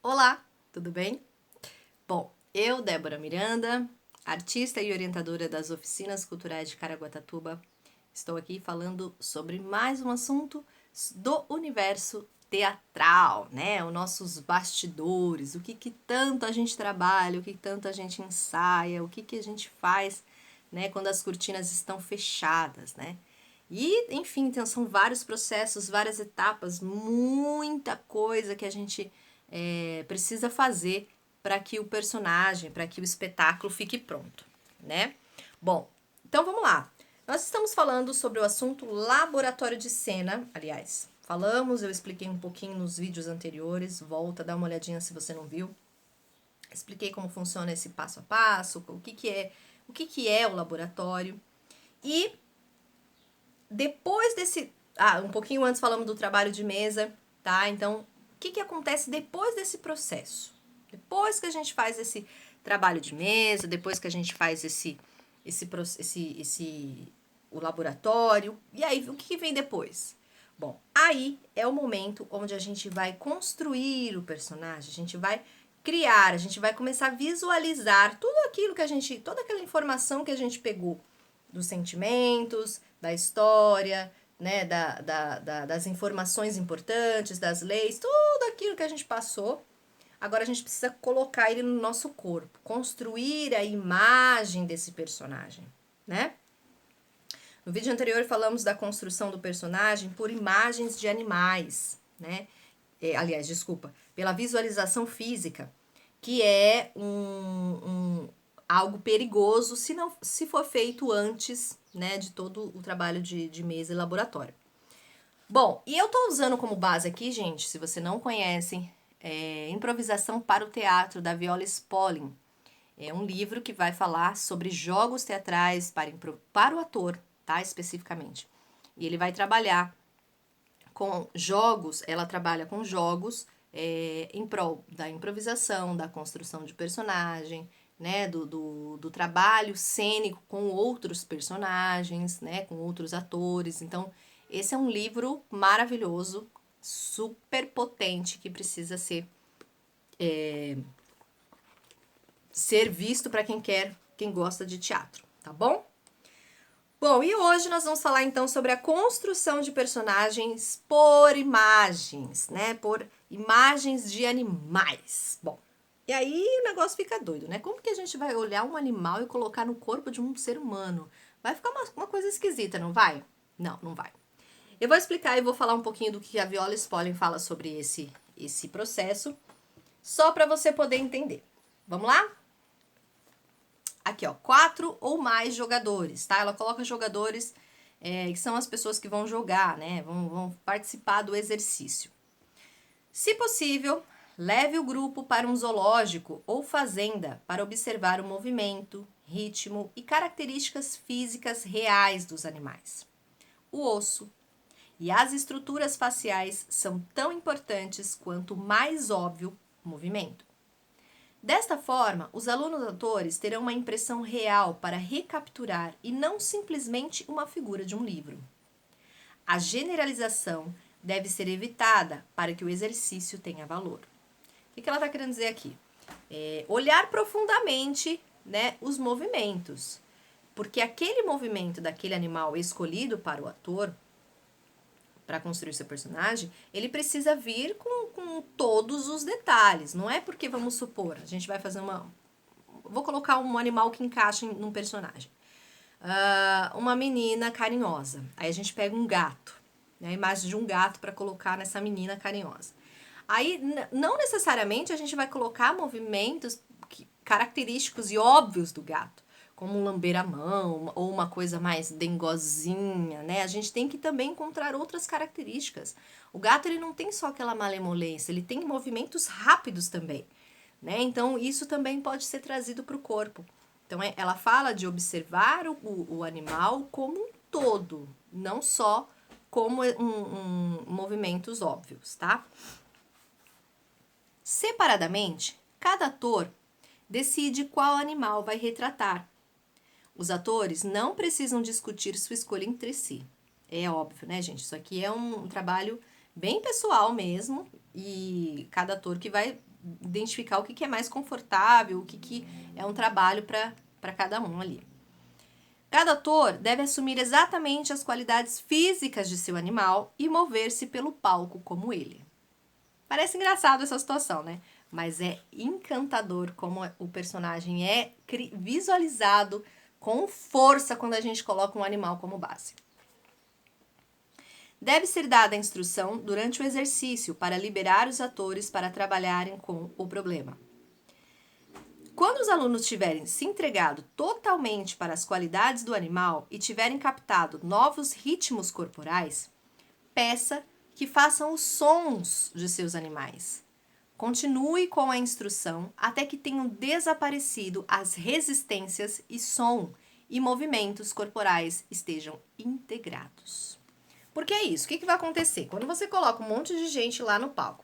Olá, tudo bem? Bom, eu, Débora Miranda, artista e orientadora das oficinas culturais de Caraguatatuba, estou aqui falando sobre mais um assunto do universo teatral, né? Os nossos bastidores, o que tanto a gente trabalha, o que tanto a gente ensaia, o que a gente faz, né, quando as cortinas estão fechadas, né? E, enfim, então são vários processos, várias etapas, muita coisa que a gente precisa fazer para que o personagem, para que o espetáculo fique pronto, né? Bom, então vamos lá. Nós estamos falando sobre o assunto laboratório de cena, aliás, falamos, eu expliquei um pouquinho nos vídeos anteriores, volta, dá uma olhadinha se você não viu. Expliquei como funciona esse passo a passo, o que é o laboratório. E depois desse. Um pouquinho antes falamos do trabalho de mesa, tá? Então, o que acontece depois desse processo? Depois que a gente faz esse trabalho de mesa, depois que a gente faz o laboratório, e aí o que vem depois? Bom, aí é o momento onde a gente vai construir o personagem, a gente vai criar, a gente vai começar a visualizar tudo aquilo que a gente, toda aquela informação que a gente pegou dos sentimentos, da história, né, das informações importantes, das leis, tudo aquilo que a gente passou. Agora a gente precisa colocar ele no nosso corpo, construir a imagem desse personagem, né? No vídeo anterior falamos da construção do personagem por imagens de animais, né? Aliás, desculpa, pela visualização física, que é algo perigoso se for feito antes, né, de todo o trabalho de mesa e laboratório. Bom, e eu tô usando como base aqui, gente, se você não conhece, Improvisação para o Teatro, da Viola Spolin. É um livro que vai falar sobre jogos teatrais para o ator, tá? Especificamente. E ele vai trabalhar com jogos, ela trabalha com jogos em prol da improvisação, da construção de personagem, né, do trabalho cênico com outros personagens, né, com outros atores. Então, esse é um livro maravilhoso, super potente, que precisa ser visto para quem gosta de teatro, tá bom? Bom, e hoje nós vamos falar então sobre a construção de personagens por imagens, né? Por imagens de animais. Bom, e aí o negócio fica doido, né? Como que a gente vai olhar um animal e colocar no corpo de um ser humano? Vai ficar uma coisa esquisita, não vai? Não, não vai. Eu vou explicar e vou falar um pouquinho do que a Viola Spolin fala sobre esse processo, só para você poder entender. Vamos lá? Aqui, ó, 4 ou mais jogadores, tá? Ela coloca jogadores que são as pessoas que vão jogar, né? Vão participar do exercício. Se possível, leve o grupo para um zoológico ou fazenda para observar o movimento, ritmo e características físicas reais dos animais. O osso e as estruturas faciais são tão importantes quanto mais óbvio o movimento. Desta forma, os alunos atores terão uma impressão real para recapturar e não simplesmente uma figura de um livro. A generalização deve ser evitada para que o exercício tenha valor. O que ela está querendo dizer aqui? Olhar profundamente, né, os movimentos, porque aquele movimento daquele animal escolhido para o ator, para construir seu personagem, ele precisa vir com todos os detalhes. Não é porque, vamos supor, a gente vai fazer vou colocar um animal que encaixe num personagem. Uma menina carinhosa. Aí a gente pega um gato, né, a imagem de um gato para colocar nessa menina carinhosa. Aí, não necessariamente a gente vai colocar movimentos característicos e óbvios do gato, como um lamber a mão ou uma coisa mais dengozinha, né? A gente tem que também encontrar outras características. O gato, ele não tem só aquela malemolência, ele tem movimentos rápidos também, né? Então, isso também pode ser trazido para o corpo. Então, ela fala de observar o animal como um todo, não só como movimentos óbvios, tá? Separadamente, cada ator decide qual animal vai retratar. Os atores não precisam discutir sua escolha entre si. É óbvio, né, gente? Isso aqui é um trabalho bem pessoal mesmo e cada ator que vai identificar o que é mais confortável, o que é um trabalho para cada um ali. Cada ator deve assumir exatamente as qualidades físicas de seu animal e mover-se pelo palco como ele. Parece engraçado essa situação, né? Mas é encantador como o personagem é visualizado com força quando a gente coloca um animal como base. Deve ser dada a instrução durante o exercício para liberar os atores para trabalharem com o problema. Quando os alunos tiverem se entregado totalmente para as qualidades do animal e tiverem captado novos ritmos corporais, peça que façam os sons de seus animais. Continue com a instrução até que tenham desaparecido as resistências e som e movimentos corporais estejam integrados. Porque é isso, o que vai acontecer? Quando você coloca um monte de gente lá no palco,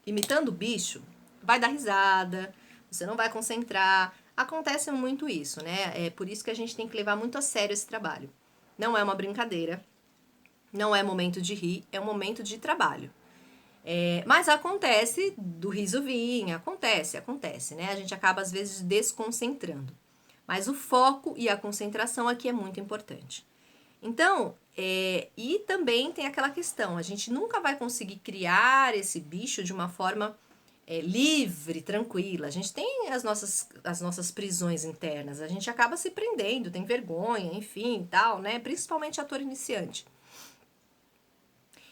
imitando o bicho, vai dar risada, você não vai concentrar. Acontece muito isso, né? É por isso que a gente tem que levar muito a sério esse trabalho. Não é uma brincadeira, não é momento de rir, é um momento de trabalho. Mas acontece do riso vir, acontece, né? A gente acaba às vezes desconcentrando. Mas o foco e a concentração aqui é muito importante. Então, e também tem aquela questão, a gente nunca vai conseguir criar esse bicho de uma forma livre, tranquila. A gente tem as nossas prisões internas, a gente acaba se prendendo, tem vergonha, enfim, tal, né? Principalmente ator iniciante.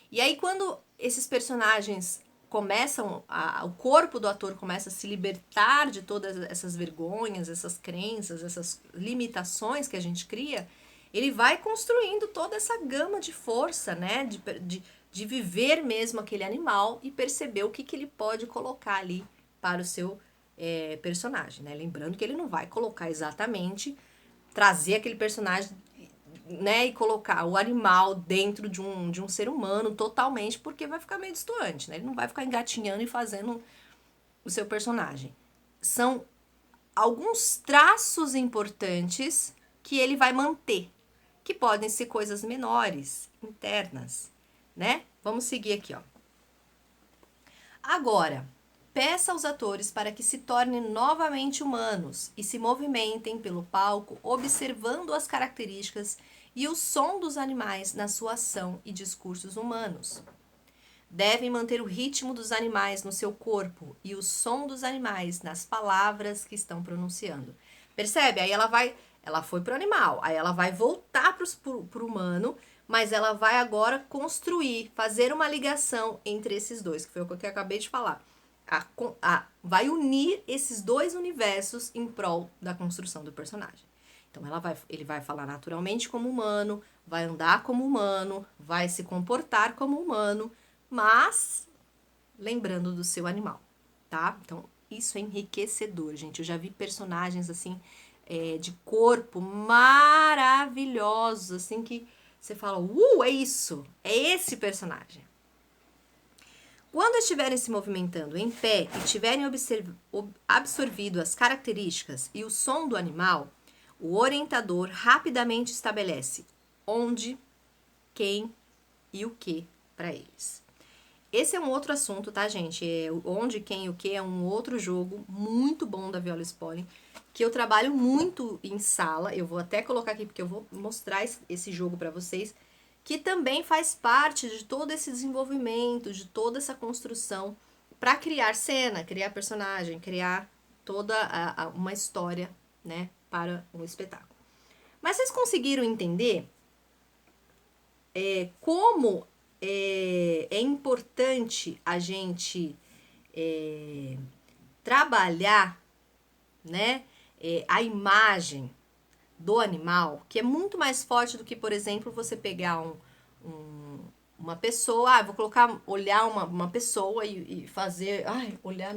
E aí, quando esses personagens começam, o corpo do ator começa a se libertar de todas essas vergonhas, essas crenças, essas limitações que a gente cria, ele vai construindo toda essa gama de força, né? De viver mesmo aquele animal e perceber o que ele pode colocar ali para o seu personagem, né? Lembrando que ele não vai colocar exatamente, trazer aquele personagem, né, e colocar o animal dentro de um ser humano totalmente, porque vai ficar meio distoante, né? Ele não vai ficar engatinhando e fazendo o seu personagem. São alguns traços importantes que ele vai manter, que podem ser coisas menores, internas, né? Vamos seguir aqui, ó. Agora, peça aos atores para que se tornem novamente humanos e se movimentem pelo palco, observando as características e o som dos animais na sua ação e discursos humanos. Devem manter o ritmo dos animais no seu corpo e o som dos animais nas palavras que estão pronunciando. Percebe? Aí ela foi pro animal, aí ela vai voltar pro humano, mas ela vai agora construir, fazer uma ligação entre esses dois, que foi o que eu acabei de falar. Vai unir esses dois universos em prol da construção do personagem. Então ele vai falar naturalmente como humano, vai andar como humano, vai se comportar como humano, mas lembrando do seu animal, tá? Então isso é enriquecedor, gente. Eu já vi personagens assim de corpo maravilhosos, assim que você fala, é isso, é esse personagem. Quando estiverem se movimentando em pé e tiverem absorvido as características e o som do animal, o orientador rapidamente estabelece onde, quem e o que para eles. Esse é um outro assunto, tá, gente? Onde, quem e o que é um outro jogo muito bom da Viola Spolin, que eu trabalho muito em sala. Eu vou até colocar aqui porque eu vou mostrar esse jogo para vocês, que também faz parte de todo esse desenvolvimento, de toda essa construção para criar cena, criar personagem, criar toda uma história, né, para um espetáculo. Mas vocês conseguiram entender como é importante a gente trabalhar, né, a imagem do animal, que é muito mais forte do que, por exemplo, você pegar uma pessoa, vou olhar uma pessoa e fazer, olhar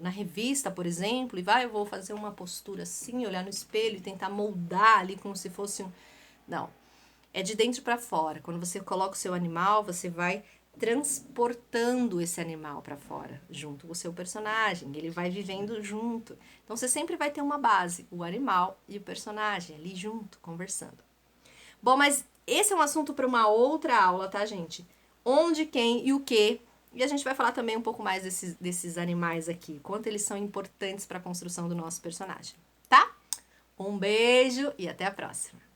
na revista, por exemplo, e eu vou fazer uma postura assim, olhar no espelho e tentar moldar ali como se fosse Não, é de dentro para fora. Quando você coloca o seu animal, você vai transportando esse animal para fora, junto com o seu personagem, ele vai vivendo junto. Então você sempre vai ter uma base, o animal e o personagem ali junto, conversando. Bom, mas esse é um assunto para uma outra aula, tá, gente? Onde, quem e o que E a gente vai falar também um pouco mais desses animais aqui, quanto eles são importantes para a construção do nosso personagem, tá? Um beijo e até a próxima!